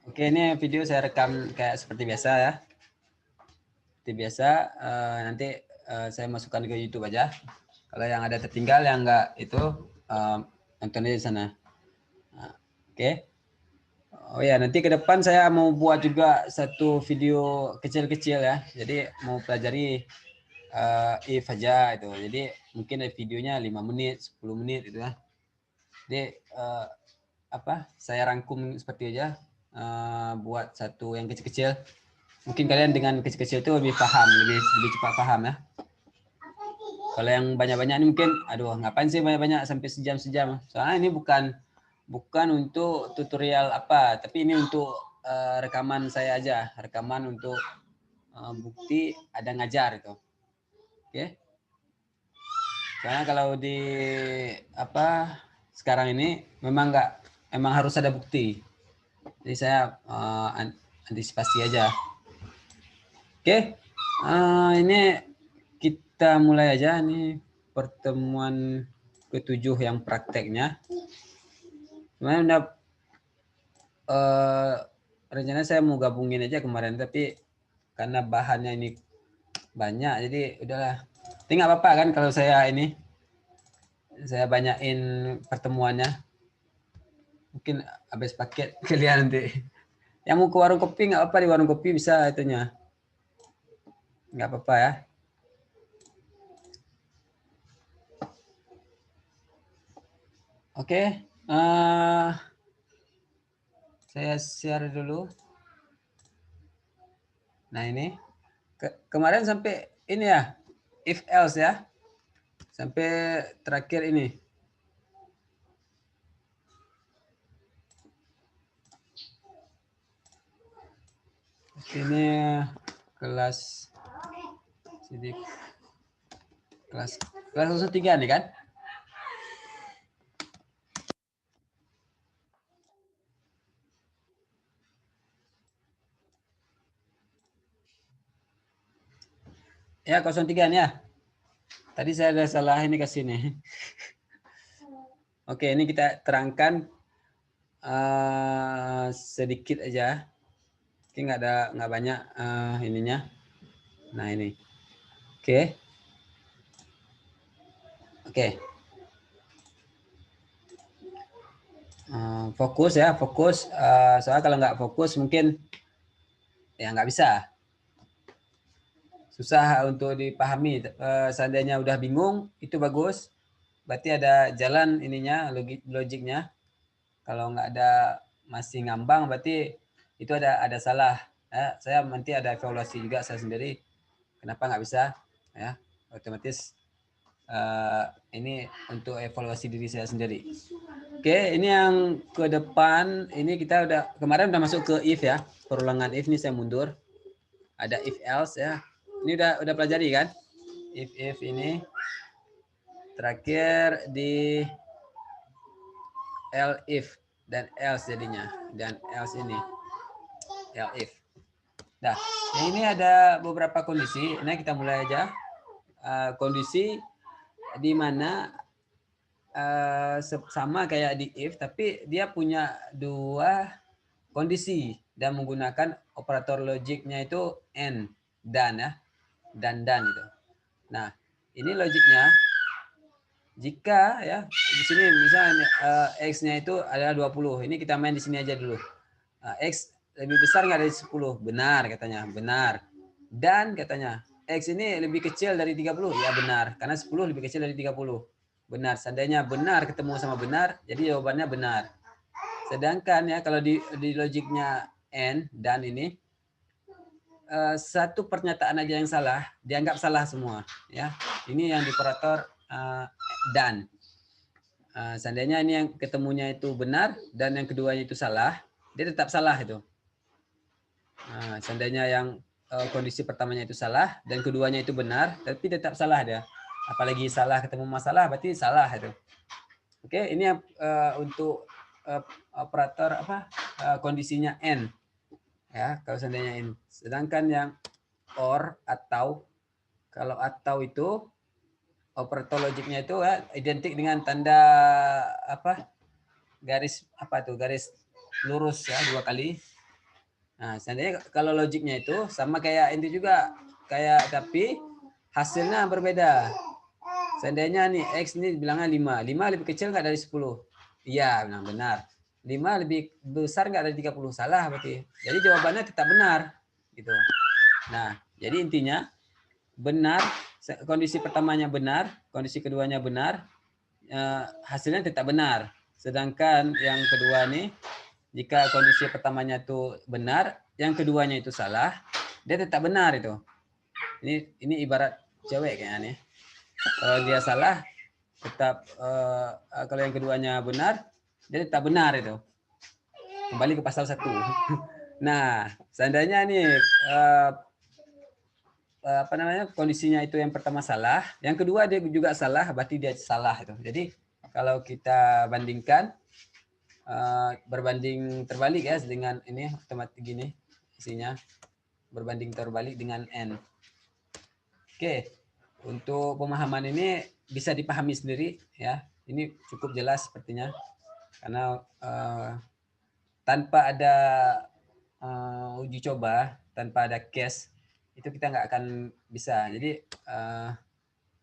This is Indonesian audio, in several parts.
Oke, ini video saya rekam kayak seperti biasa ya. Seperti biasa, nanti saya masukkan ke YouTube aja. Kalau yang ada tertinggal, yang enggak itu nonton aja di sana. Nah, oke. Oh ya, nanti ke depan saya mau buat juga satu video kecil-kecil ya. Jadi mau pelajari if aja itu. Jadi mungkin videonya 5 menit, 10 menit itu ya. Jadi saya rangkum seperti aja, buat satu yang kecil-kecil. Mungkin kalian dengan kecil-kecil itu lebih paham, lebih cepat paham ya. Kalau yang banyak-banyak ini mungkin, aduh ngapain sih banyak-banyak sampai sejam-sejam. Soalnya ini bukan untuk tutorial apa, tapi ini untuk rekaman saya aja, rekaman untuk bukti ada ngajar itu. Oke. Karena kalau di sekarang ini memang harus ada bukti. Jadi saya antisipasi aja. Oke. Ini kita mulai aja nih pertemuan ke-7 yang prakteknya. Sebenarnya udah rencana saya mau gabungin aja kemarin, tapi karena bahannya ini banyak, jadi udahlah. Tapi nggak apa-apa kan kalau saya banyakin pertemuannya. Mungkin habis paket kalian nanti. Yang mau ke warung kopi nggak apa-apa, di warung kopi bisa itunya. Nggak apa-apa ya. Oke. Saya share dulu. Nah ini. Kemarin sampai ini ya. If else ya. Sampai terakhir ini. Ini kelas sidik. Kelas 3 nih kan? Ya 03 nih ya. Tadi saya ada salah ini ke sini. Oke, ini kita terangkan sedikit aja. Oke, nggak banyak ininya. Nah ini. Oke. Oke. Fokus ya, fokus. Soalnya kalau nggak fokus mungkin ya nggak bisa. Susah untuk dipahami. Seandainya udah bingung, itu bagus. Berarti ada jalan ininya, logiknya. Kalau nggak ada, masih ngambang, berarti itu ada salah. Ya, saya nanti ada evaluasi juga saya sendiri. Kenapa nggak bisa? Ya, otomatis ini untuk evaluasi diri saya sendiri. Oke, ini yang ke depan. Ini kita kemarin udah masuk ke if ya. Perulangan if ini saya mundur. Ada if else ya. Ini udah pelajari kan? If ini. Terakhir di if dan else jadinya, dan else ini if. Nah, ini ada beberapa kondisi. Nah, kita mulai aja. Kondisi di mana sama kayak di if, tapi dia punya dua kondisi dan menggunakan operator logiknya itu and, dan ya, dan itu. Nah, ini logiknya. Jika ya di sini misalnya x-nya itu adalah 20. Ini kita main di sini aja dulu. X lebih besar nggak dari 10? Benar katanya, benar. Dan katanya x ini lebih kecil dari 30? Ya benar, karena 10 lebih kecil dari 30. Benar, seandainya benar ketemu sama benar, jadi jawabannya benar. Sedangkan ya kalau di logiknya and, dan ini satu pernyataan aja yang salah dianggap salah semua ya. Ini yang di operator dan. Seandainya ini yang ketemunya itu benar dan yang keduanya itu salah, dia tetap salah itu. Seandainya yang kondisi pertamanya itu salah dan keduanya itu benar, tapi tetap salah dia. Apalagi salah ketemu masalah, berarti salah itu. Oke, ini untuk operator kondisinya n. Ya, kalau seandainya n. Sedangkan yang or atau, kalau atau itu operator logiknya itu identik dengan tanda garis lurus ya, 2 kali. Nah, seandainya kalau logiknya itu sama kayak ini juga, kayak tapi hasilnya berbeda. Seandainya nih X ini bilangnya 5. 5 lebih kecil nggak dari 10? Iya, benar. 5 lebih besar nggak dari 30? Salah berarti. Jadi jawabannya tetap benar. Gitu. Nah, jadi intinya benar, kondisi pertamanya benar, kondisi keduanya benar, hasilnya tetap benar. Sedangkan yang kedua nih, jika kondisi pertamanya itu benar, yang keduanya itu salah, dia tetap benar itu. Ini ibarat cewek kayaknya nih. Kalau dia salah, tetap kalau yang keduanya benar, dia tetap benar itu. Kembali ke pasal 1. Nah, seandainya nih apa namanya, kondisinya itu yang pertama salah, yang kedua dia juga salah, berarti dia salah itu. Jadi kalau kita bandingkan berbanding terbalik ya dengan ini otomatis gini isinya berbanding terbalik dengan n. Oke, untuk pemahaman ini bisa dipahami sendiri ya. Ini cukup jelas sepertinya karena tanpa ada uji coba, tanpa ada case itu kita nggak akan bisa. Jadi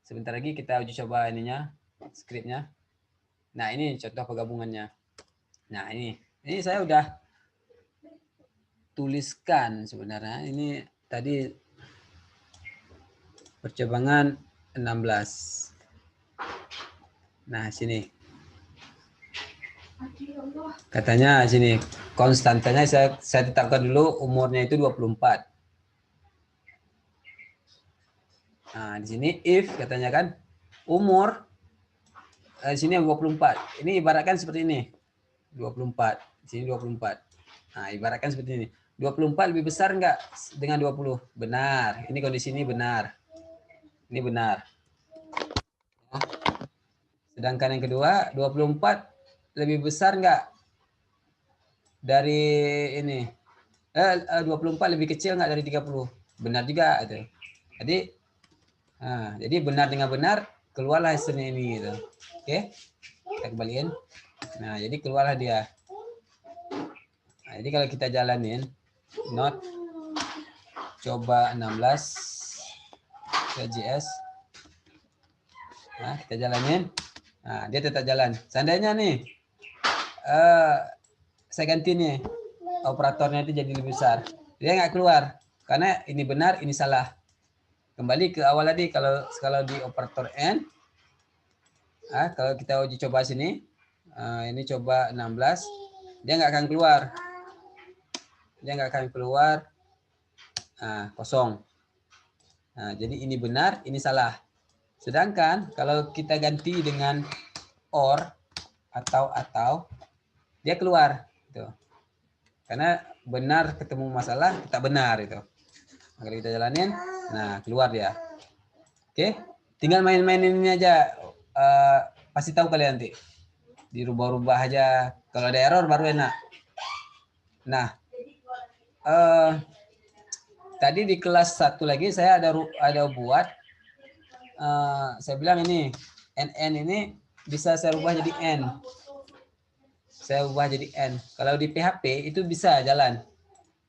sebentar lagi kita uji coba ininya, skripnya. Nah ini contoh penggabungannya. Nah ini saya udah tuliskan sebenarnya. Ini tadi percobangan 16. Nah sini. Katanya sini konstantanya saya tetapkan dulu umurnya itu 24. Nah, di sini if katanya kan umur di sini 24. Ini ibaratkan seperti ini. 24. Di sini 24. Nah, ibaratkan seperti ini. 24 lebih besar enggak dengan 20? Benar. Ini kondisi ini benar. Ini benar. Sedangkan yang kedua, 24 lebih besar enggak dari ini? 24 lebih kecil enggak dari 30? Benar juga itu. Jadi benar dengan benar keluarlah hasilnya ini gitu. Oke. Kita kembaliin. Nah, jadi keluarlah dia. Nah, jadi kalau kita jalanin not coba 16 JS. Nah, kita jalanin. Nah, dia tetap jalan. Seandainya nih saya ganti nih operatornya itu jadi lebih besar. Dia nggak keluar karena ini benar, ini salah. Kembali ke awal tadi, kalau di operator N, kalau kita uji coba sini, ini coba 16, dia nggak akan keluar. Dia nggak akan keluar kosong. Nah, jadi ini benar, ini salah. Sedangkan kalau kita ganti dengan or atau dia keluar. Gitu. Karena benar ketemu masalah, kita benar itu. Nah, kalau kita jalanin, nah keluar dia. Oke, tinggal main-main ini aja. Pasti tahu kalian nanti. Dirubah-rubah aja. Kalau ada error baru enak. Nah, tadi di kelas 1 lagi saya ada buat. Saya bilang ini NN ini bisa saya ubah jadi N. Saya ubah jadi N. Kalau di PHP itu bisa jalan.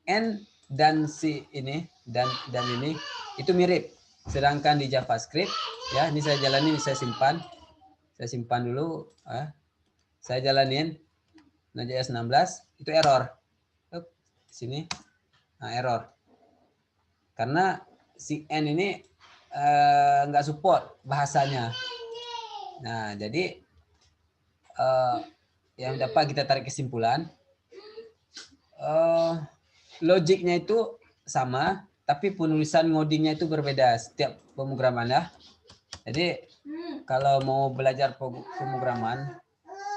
N dan si ini dan ini itu mirip. Sedangkan di JavaScript ya, ini saya jalanin, saya simpan. Saya simpan dulu, saya jalanin Node.js 16 itu error. Sini. Nah, error. Karena si N ini nggak support bahasanya. Nah, jadi yang dapat kita tarik kesimpulan, logiknya itu sama, tapi penulisan ngodingnya itu berbeda setiap pemrograman ya. Jadi kalau mau belajar pemrograman,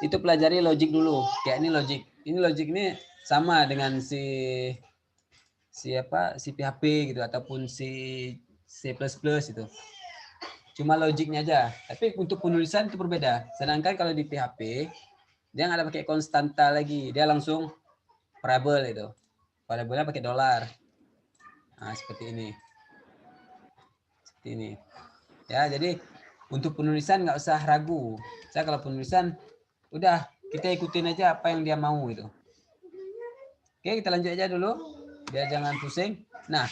itu pelajari logik dulu. Kayak ini logik. Ini logik ini sama dengan si PHP gitu ataupun si C++ itu. Cuma logiknya aja. Tapi untuk penulisan itu berbeda. Sedangkan kalau di PHP dia nggak ada pakai konstanta lagi. Dia langsung variable itu. Variabelnya pakai $. Nah, seperti ini. Seperti ini. Ya, jadi untuk penulisan nggak usah ragu. Saya kalau penulisan udah kita ikutin aja apa yang dia mau itu. Oke, kita lanjut aja dulu. Biar jangan pusing. Nah,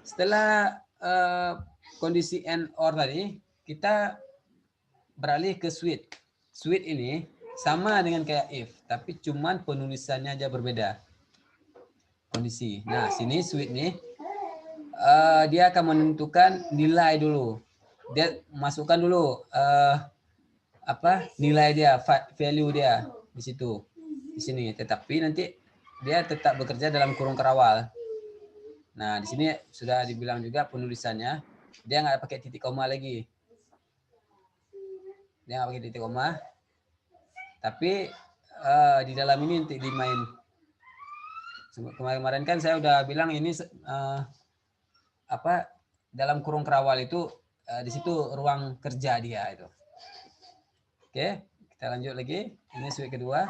setelah kondisi and or tadi, kita beralih ke switch. Switch ini sama dengan kayak if, tapi cuman penulisannya aja berbeda. Kondisi. Nah, sini switch nih, dia akan menentukan nilai dulu. Dia masukkan dulu nilai dia, value dia di situ, di sini. Tetapi nanti dia tetap bekerja dalam kurung kerawal. Nah, di sini sudah dibilang juga penulisannya, dia nggak pakai titik koma lagi. Dia nggak pakai titik koma. Tapi di dalam ini untuk dimain. Kemarin kan saya udah bilang ini dalam kurung kerawal itu di situ ruang kerja dia itu. Oke, kita lanjut lagi. Ini switch kedua.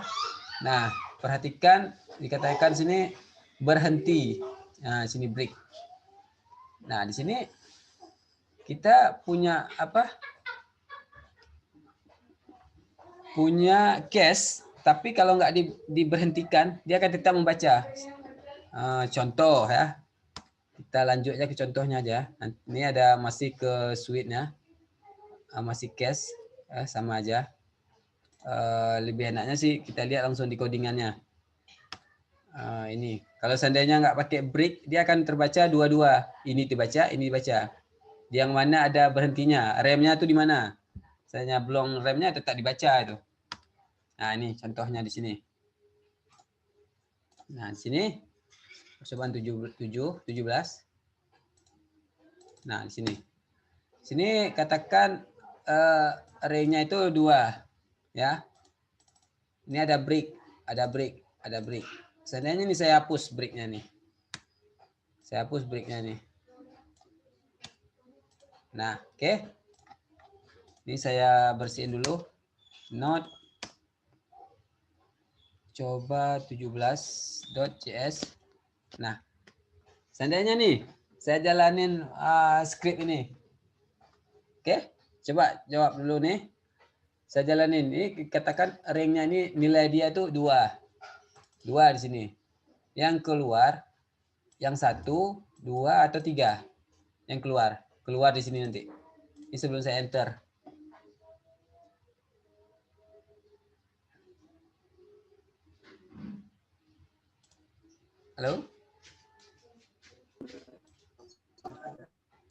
Nah, perhatikan dikatakan sini berhenti. Nah, sini break. Nah, di sini kita punya punya case, tapi kalau nggak diberhentikan, dia akan tetap membaca. Contoh ya, kita lanjut aja ke contohnya aja. Ini ada masih ke switch-nya, masih case, sama aja. Lebih enaknya sih kita lihat langsung di codingannya. Ini kalau seandainya nggak pakai break, dia akan terbaca dua-dua. Ini dibaca, ini dibaca. Yang mana ada berhentinya, remnya tuh di mana? Saya belum remnya tetap dibaca itu. Nah, ini contohnya di sini. Nah, di sini percobaan 17. Nah, di sini. Sini katakan array-nya itu 2 ya. Ini ada break, ada break, ada break. Seandainya ini saya hapus break-nya nih. Saya hapus break-nya nih. Nah, oke. Ini saya bersihin dulu. Node coba 17.js. Nah, seandainya nih saya jalanin script ini. Oke, coba jawab dulu nih. Saya jalanin ini, katakan ringnya ini nilai dia tuh 2. 2 di sini. Yang keluar yang 1, 2 atau 3. Yang keluar di sini nanti. Ini sebelum saya enter. Halo?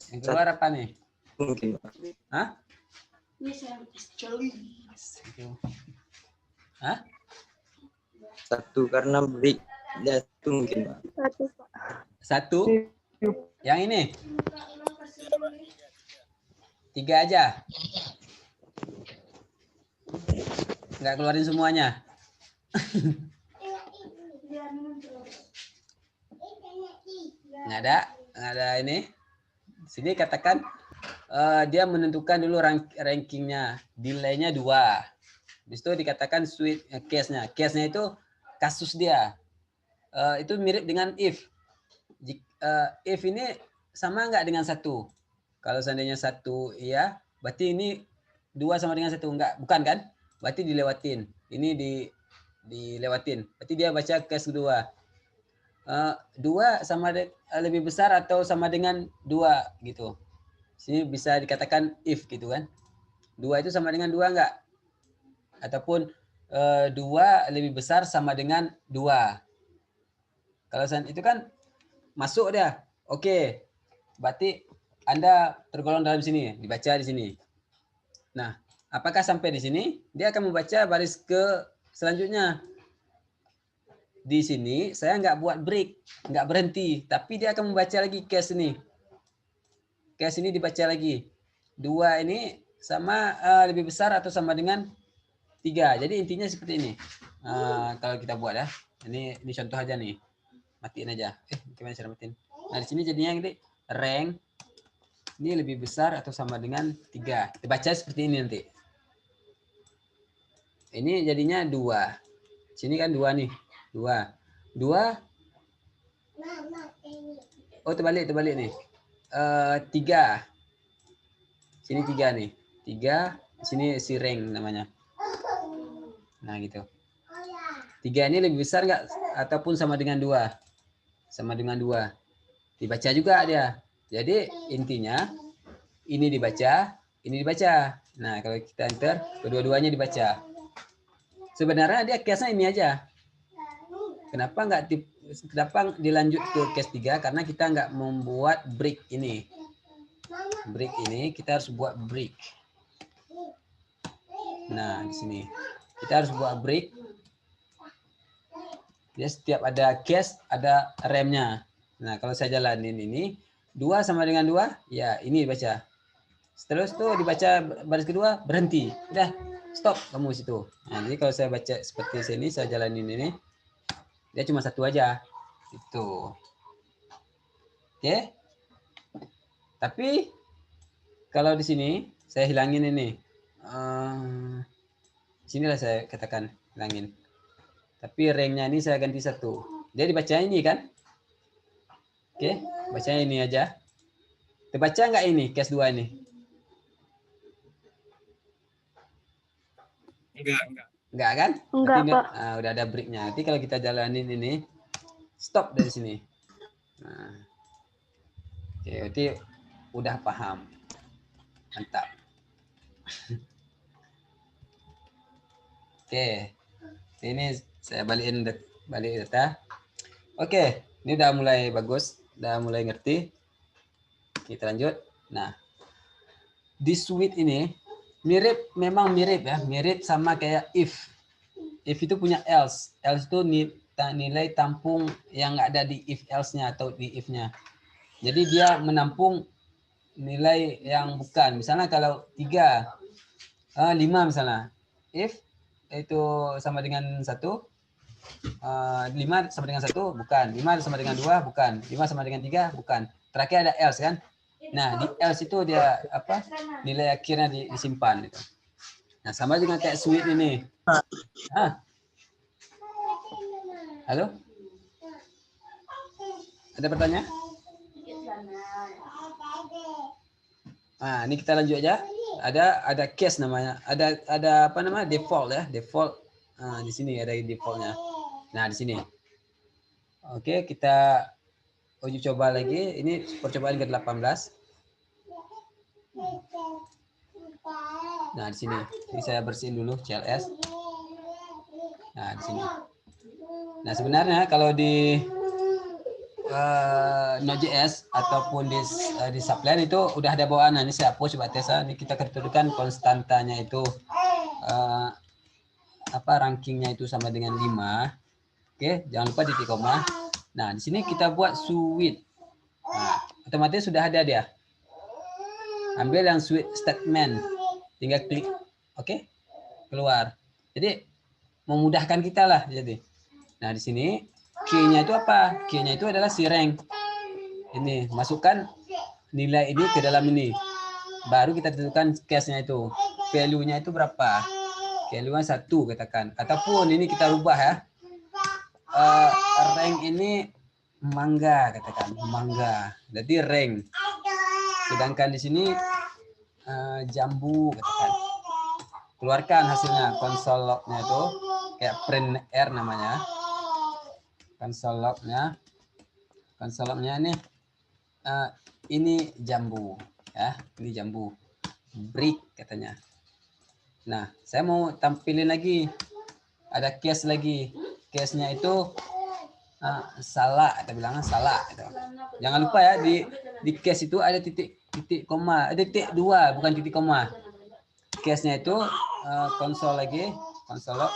Yang keluar apa nih? Mungkin. Hah? Hah? 1 karena break. Ya, itu mungkin, Pak. 1. Yang ini? 3 aja. Nggak keluarin semuanya. Nggak ada ini. Sini katakan dia menentukan dulu rankingnya, delay-nya 2. Habis itu dikatakan switch case-nya. Case-nya itu kasus dia. Itu mirip dengan if. If ini sama nggak dengan 1? Kalau seandainya 1 iya, berarti ini 2 sama dengan 1 enggak, bukan kan? Berarti dilewatin. Ini dilewatin. Berarti dia baca case kedua. 2 sama lebih besar atau sama dengan 2 gitu. Sini bisa dikatakan if gitu kan. 2 itu sama dengan 2 enggak? Ataupun 2 lebih besar sama dengan 2. Kalau itu kan masuk dia. Oke. Berarti Anda tergolong dalam sini, dibaca di sini. Nah, apakah sampai di sini? Dia akan membaca baris ke selanjutnya. Di sini saya nggak buat break, nggak berhenti, tapi dia akan membaca lagi case ini. Case ini dibaca lagi. 2 ini sama lebih besar atau sama dengan 3. Jadi intinya seperti ini. Kalau kita buat ya. Ini contoh aja nih. Matiin aja. Gimana cara matiin? Nah, di sini jadinya ini rank ini lebih besar atau sama dengan 3. Dibaca seperti ini nanti. Ini jadinya 2. Sini kan 2 nih. 2. Oh, terbalik nih. 3. Sini 3 nih. 3, sini si rank namanya. Nah, gitu. 3 ini lebih besar nggak ataupun sama dengan 2? sama dengan 2. Dibaca juga dia. Jadi intinya ini dibaca, ini dibaca. Nah, kalau kita enter, kedua-duanya dibaca. Sebenarnya dia case-nya ini aja. Kenapa dilanjut ke case 3? Karena kita nggak membuat break ini. Break ini kita harus buat break. Nah, di sini kita harus buat break. Dia setiap ada case ada remnya. Nah, kalau saya jalanin ini 2 sama dengan 2, ya ini dibaca. Setelah itu dibaca baris kedua, berhenti. Udah, stop kamu situ. Nah, jadi kalau saya baca seperti sini, saya jalanin ini, dia cuma 1 aja. Itu. Oke. Tapi kalau di sini saya hilangin ini. Sinilah saya katakan hilangin. Tapi ranknya ini saya ganti 1. Dia dibaca ini kan? Oke, bacanya ini aja. Terbaca nggak ini case 2 ini? Enggak kan? Enggak, Berarti Pak. udah ada breaknya. Nanti kalau kita jalanin ini, stop dari sini. Nah, oke, berarti udah paham. Mantap. Oke, ini saya balik data. Oke, ini udah mulai bagus, udah mulai ngerti. Kita lanjut. Nah, di suite ini memang mirip ya, mirip sama kayak if. If itu punya else. Else itu nilai tampung yang nggak ada di if else-nya atau di if-nya. Jadi dia menampung nilai yang bukan. Misalnya kalau 3, 5 misalnya. If itu sama dengan 1, 5 sama dengan 1, bukan. 5 sama dengan 2, bukan. 5 sama dengan 3, bukan. Terakhir ada else kan. Nah, di else itu dia apa? Nilai akhirnya disimpan gitu. Nah, sama dengan kayak suite ini. Halo? Ada pertanyaan? Nah, ini kita lanjut aja. Ada case namanya. Ada apa namanya? Default ya, default. Nah, di sini ada defaultnya. Nah, di sini. Oke, kita uji coba lagi. Ini percobaan ke-18. Nah, di sini. Ini saya bersihin dulu CLS. Nah, di sini. Nah, sebenarnya kalau di Node.js ataupun di Sublime itu udah ada bawaan. Nah, ini saya hapus coba tes. Ini kita ketentukan konstantanya itu rankingnya itu sama dengan 5. Oke, jangan lupa titik koma. Nah, di sini kita buat suite. Nah, otomatis sudah ada dia. Ambil yang suite statement. Tinggal klik. Oke. Keluar. Jadi memudahkan kita lah jadi. Nah, di sini key-nya itu apa? Key-nya itu adalah si rank. Ini, masukkan nilai ini ke dalam ini. Baru kita tentukan case-nya itu. Value-nya itu berapa? Value-nya 1 katakan. Ataupun ini kita rubah ya. Rank ini mangga katakan. Mangga. Jadi rank. Sedangkan di sini jambu katakan. Keluarkan hasilnya. Console log-nya itu. Kayak print R namanya. Console log-nya ini jambu ya, ini jambu break katanya. Nah, saya mau tampilin lagi, ada case lagi, case-nya itu salah, kita bilangnya salah gitu. Jangan lupa ya, di case itu ada titik koma, ada titik 2 bukan titik koma. Case-nya itu konsol lagi, konsol log.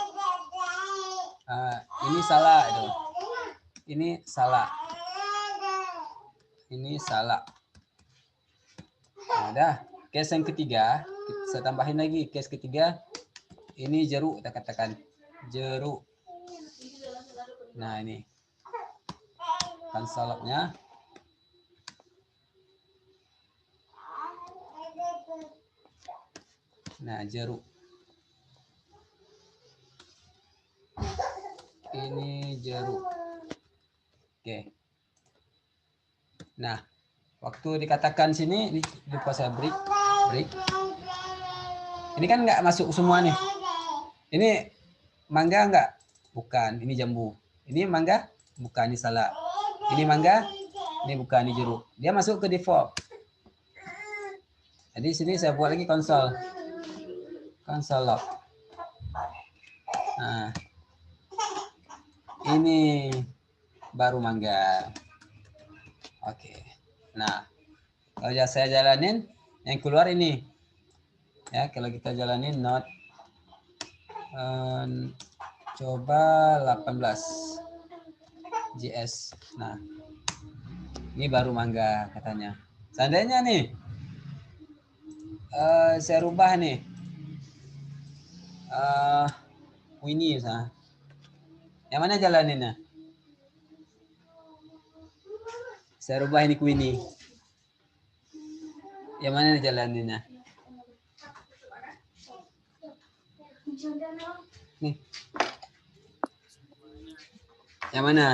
Ini salah itu. Ini salah. Ini salah. Nah, dah. Case yang ketiga, saya tambahin lagi. Case ketiga, ini jeruk, kita katakan. Jeruk. Nah, ini. Konsolnya. Nah, jeruk. Ini jeruk. Oke. Nah, waktu dikatakan sini, lupa saya break. Ini kan nggak masuk semua nih. Ini mangga nggak? Bukan. Ini jambu. Ini mangga? Bukan. Ini salah. Ini mangga, ini bukan, ini jeruk. Dia masuk ke default. Jadi sini saya buat lagi konsol log. Nah, ini baru mangga. Oke. Nah, kalau saya jalanin, yang keluar ini. Ya, kalau kita jalanin not coba 18 JS. Nah, ini baru mangga katanya. Seandainya nih, saya rubah nih, Winnie, yang mana jalaninnya? Saya rubah ini Winnie. Yang mana jalaninnya? Nih. Yang mana?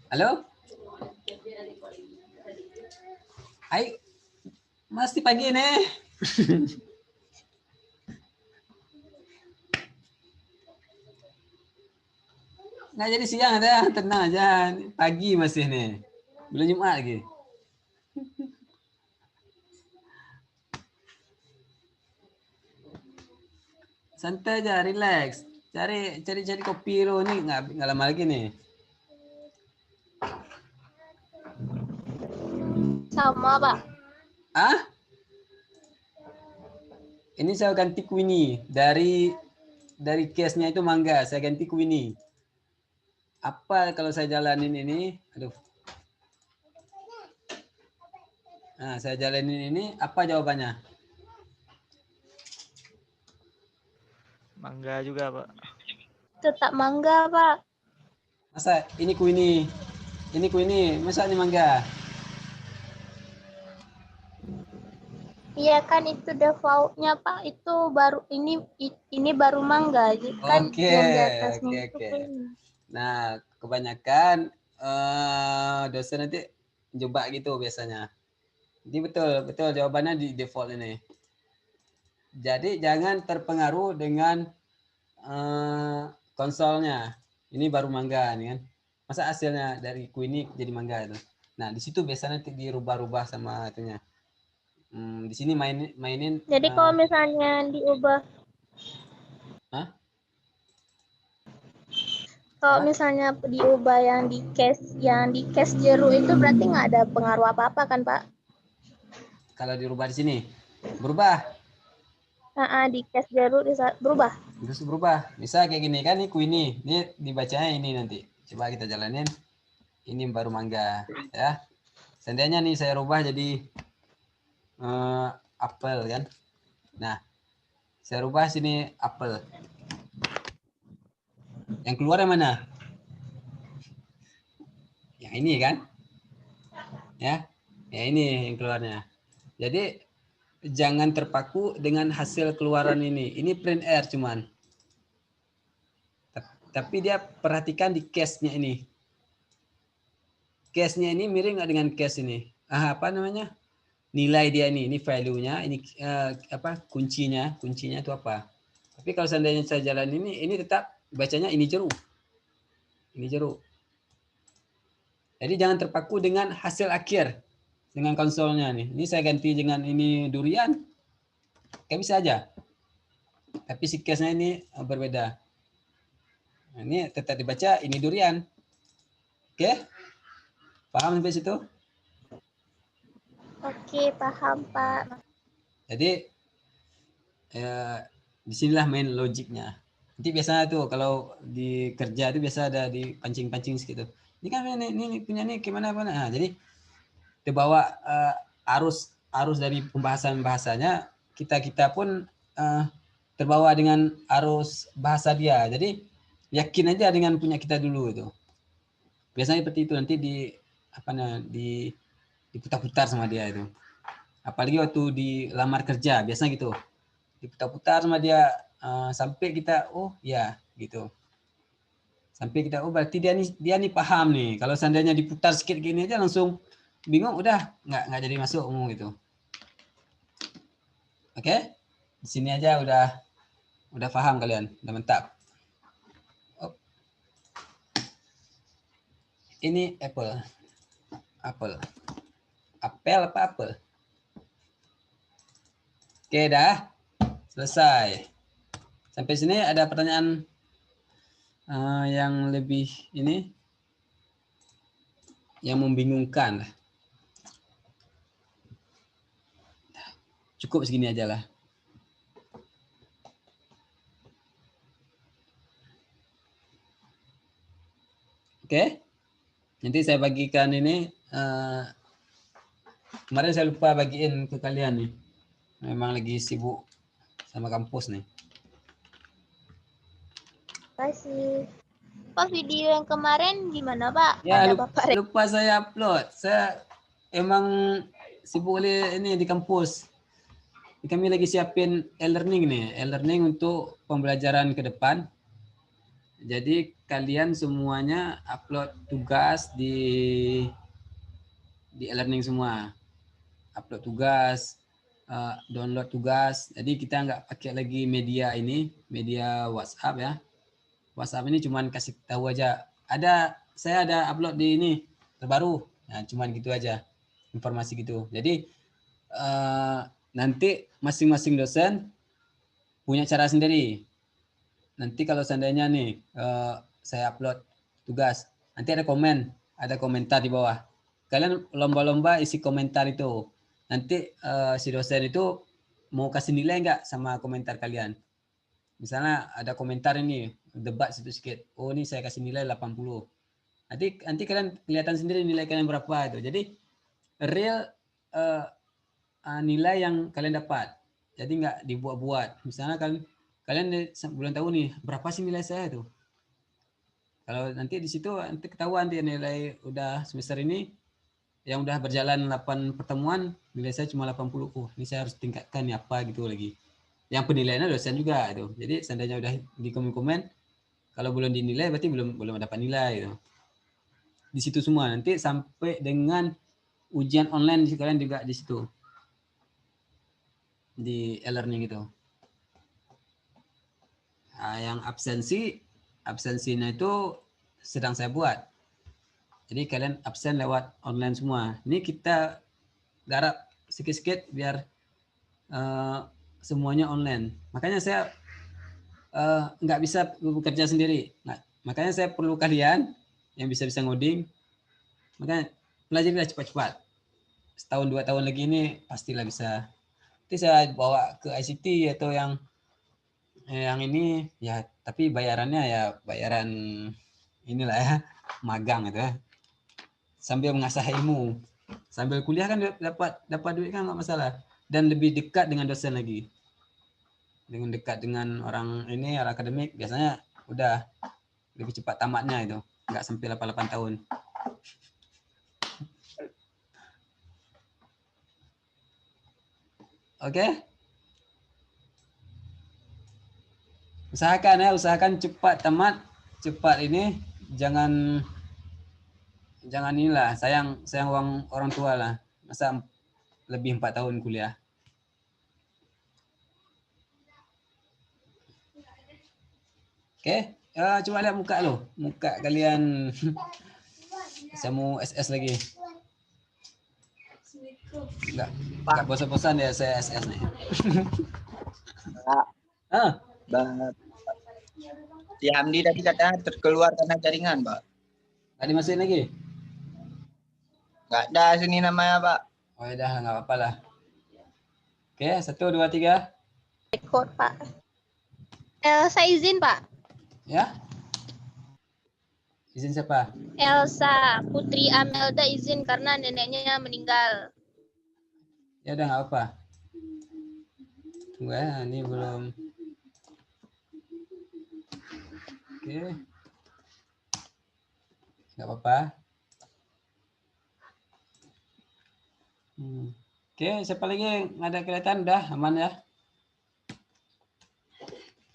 Halo? Ayo, masih pagi nih. Nggak jadi siang ada, tenang aja. Pagi masih nih. Belum Jumat lagi. Santai aja, relax. Cari kopi lo nih, nggak lama lagi nih. Sama, Pak. Ah? Ini saya ganti Queenie dari case-nya itu mangga, saya ganti Queenie. Apa kalau saya jalanin ini? Aduh. Nah, saya jalanin ini, apa jawabannya? Mangga juga, Pak. Tetap mangga, Pak. Masa ini Queenie? Ini Queenie, masa ini mangga? Iya kan itu default-nya, Pak. Itu baru ini baru mangga. Kan Oke, yang di atasnya itu oke. kuning. Nah, kebanyakan dosen nanti coba gitu biasanya. Jadi betul jawabannya di default ini. Jadi jangan terpengaruh dengan konsolnya. Ini baru mangga nih kan. Masa hasilnya dari Queenie jadi mangga itu. Nah, di situ biasanya nanti dirubah-rubah sama itunya. Di sini mainin. Jadi kalau misalnya diubah, Hah? kalau misalnya diubah yang di case jeruk itu berarti nggak ada pengaruh apa-apa kan, Pak? Kalau dirubah di sini berubah. Di case jeruk bisa berubah. Terus berubah. Bisa kayak gini kan, ini Queenie. Ini dibacanya ini nanti. Coba kita jalanin. Ini baru mangga ya. Seandainya nih saya rubah jadi apel kan. Nah, saya rubah sini apel. Yang keluar yang mana? Yang ini kan? Ya. Ya ini yang keluarnya. Jadi jangan terpaku dengan hasil keluaran ini. Ini print R cuman. Tapi dia perhatikan di case-nya ini. Case-nya ini mirip nggak dengan case ini? Apa namanya? Nilai dia ini value-nya, ini apa kuncinya itu apa? Tapi kalau seandainya saya jalan ini tetap bacanya ini jeruk. Ini jeruk. Jadi jangan terpaku dengan hasil akhir dengan konsolnya nih. Ini saya ganti dengan ini durian. Kayak bisa aja. Tapi si case-nya ini berbeda. Nah, ini tetap dibaca ini durian. Oke? Paham sampai situ? Oke, paham, Pak. Jadi disinilah main logiknya. Nanti biasanya tuh kalau di kerja itu biasa ada di pancing-pancing segitu. Ini kan ini punya ini gimana mana. Nah, jadi dibawa arus dari pembahasan bahasanya, kita pun terbawa dengan arus bahasa dia. Jadi yakin aja dengan punya kita dulu itu. Biasanya seperti itu, nanti diputar-putar sama dia itu. Apalagi waktu di lamar kerja biasanya gitu, diputar-putar sama dia sampai kita ya gitu, sampai kita berarti dia nih paham nih. Kalau seandainya diputar sedikit gini aja langsung bingung, udah nggak jadi masuk gitu. Oke? Di sini aja udah paham kalian, udah mantap. Oh. Ini apple. Apel apa apel? Oke, dah selesai. Sampai sini ada pertanyaan yang lebih ini, yang membingungkan. Cukup segini aja lah. Oke, nanti saya bagikan ini. Kemarin saya lupa bagiin ke kalian nih. Memang lagi sibuk sama kampus nih. Kasih. Pak, video yang kemarin gimana, Pak? Ya, Ada Bapak lupa saya upload. Saya emang sibuk ini di kampus. Kami lagi siapin e-learning nih, e-learning untuk pembelajaran ke depan. Jadi kalian semuanya upload tugas di e-learning semua. Upload tugas, download tugas. Jadi kita nggak pakai lagi media ini, media WhatsApp ya. WhatsApp ini cuman kasih tahu aja. Saya ada upload di ini terbaru. Nah, cuman gitu aja, informasi gitu. Jadi nanti masing-masing dosen punya cara sendiri. Nanti kalau seandainya nih saya upload tugas, nanti ada komentar di bawah. Kalian lomba-lomba isi komentar itu. Nanti si dosen itu mau kasih nilai nggak sama komentar kalian. Misalnya ada komentar ini, debat situ sedikit. Oh, ini saya kasih nilai 80. Nanti kalian kelihatan sendiri nilai kalian berapa itu. Jadi real nilai yang kalian dapat. Jadi nggak dibuat-buat. Misalnya kalian belum tahu nih berapa sih nilai saya itu. Kalau nanti di situ nanti ketahuan dia nilai udah semester ini yang udah berjalan 8 pertemuan, nilai saya cuma 80. Oh, ini saya harus tingkatkan nih apa gitu lagi. Yang penilaiannya dosen juga itu. Jadi seandainya udah di komen-komen, kalau belum dinilai berarti belum dapat nilai itu. Di situ semua nanti sampai dengan ujian online kalian juga di situ. Di e-learning itu. Nah, yang absensinya itu sedang saya buat. Jadi kalian absen lewat online semua. Ini kita garap sikit-sikit biar semuanya online. Makanya saya nggak bisa bekerja sendiri. Nah, makanya saya perlu kalian yang bisa ngoding. Makanya pelajarilah cepat-cepat. Setahun 2 tahun lagi ini pastilah bisa. Nanti saya bawa ke ICT atau yang ini ya, tapi bayarannya ya bayaran inilah ya, magang gitu ya. Sambil mengasah ilmu. Sambil kuliah kan dapat duit kan nggak masalah. Dan lebih dekat dengan dosen lagi. Dengan dekat dengan orang akademik biasanya udah lebih cepat tamatnya itu. Nggak sampai 8 tahun. Oke? Usahakan cepat tamat, cepat ini, jangan inilah, sayang uang orang tua lah. Masa lebih 4 tahun kuliah. Oke, coba lihat muka kalian. Saya mau SS lagi. Enggak bosan-bosan ya saya SS nih. Pak, si Hamdi tadi katanya terkeluar karena jaringan, Pak. Tadi dimasukin lagi? Nggak ada sini namanya, Pak. Oh ya udah, nggak apa-apa lah. Oke, 1, 2, 3. Record, Pak. Saya izin, Pak. Ya. Izin siapa? Elsa Putri Amelda izin karena neneknya meninggal. Ya udah, nggak apa. Tunggu ya, ini belum. Oke. Nggak apa-apa. Oke, siapa lagi yang ada kelihatan? Udah aman ya?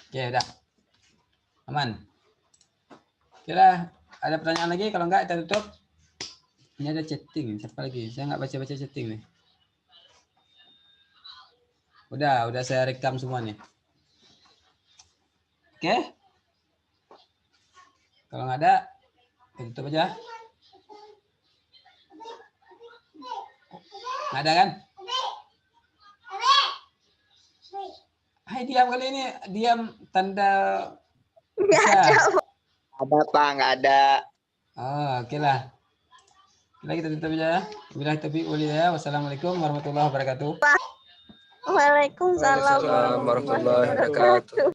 Oke, udah. Aman. Kira ada pertanyaan lagi? Kalau enggak, kita tutup. Ini ada chatting. Siapa lagi? Saya nggak baca-baca chatting nih. Udah saya rekam semua nih. Oke? Kalau nggak ada, tutup aja. Nggak ada kan? Hai, diam kali ini. Diam tanda bisa. Ada Pak, nggak ada. Oh, oke lah. Kita tutup aja. Wabillahi taufiq wal hidayah. Wassalamualaikum warahmatullahi wabarakatuh. Waalaikumsalam warahmatullahi wabarakatuh.